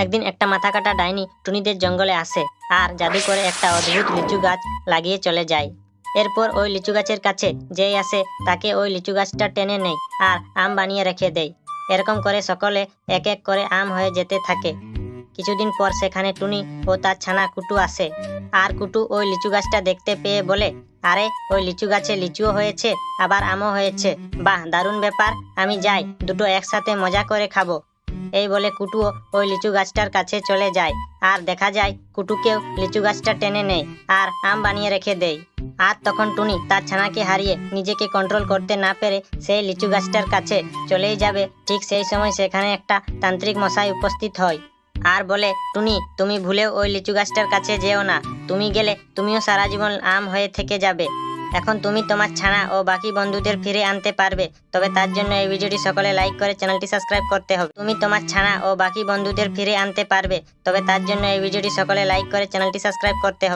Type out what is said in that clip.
একদিন একটা মাথা কাটা ডাইনি টুনিদের জঙ্গলে আসে আর জাদু করে একটা অদ্ভুত লিচু গাছ লাগিয়ে চলে যায়। এরপর ওই লিচু গাছের কাছে যেই আসে তাকে ওই লিচু গাছটা টেনে নেয় আর আম বানিয়ে রেখে দেয়। এরকম করে সকলে এক এক করে আম হয়ে যেতে থাকে। কিছুদিন পর সেখানে টুনি ও তার ছানা কুটু আসে। আর কুটু ওই লিচু গাছটা দেখতে পেয়ে বলে, আরে ওই লিচু গাছে লিচুও হয়েছে আবার আমও হয়েছে, বাহ দারুণ ব্যাপার, আমি যাই দুটো একসাথে মজা করে খাবো। এই বলে কুটুও ওই লিচু গাছটার কাছে চলে যায় আর দেখা যায় কুটুকেও লিচু গাছটা টেনে নেয় আর আম বানিয়ে রেখে দেয়। আর তখন টুনি তার ছানাকে হারিয়ে নিজেকে কন্ট্রোল করতে না পেরে সেই লিচু গাছটার কাছে চলেই যাবে। ঠিক সেই সময় সেখানে একটা তান্ত্রিক মশাই উপস্থিত হয় আর বলে, টুনি তুমি ভুলেও ওই লিচু গাছটার কাছে যেও না, তুমি গেলে তুমিও সারা জীবন আম হয়ে থেকে যাবে। এখন তুমি তোমার ছানা ও বাকি বন্ধুদের ফিরে আনতে পারবে, তবে তার জন্য এই ভিডিওটি সকলে লাইক করে চ্যানেলটি সাবস্ক্রাইব করতে হবে। তুমি তোমার ছানা ও বাকি বন্ধুদের ফিরে আনতে পারবে, তবে তার জন্য এই ভিডিওটি সকলে লাইক করে চ্যানেলটি সাবস্ক্রাইব করতে হবে।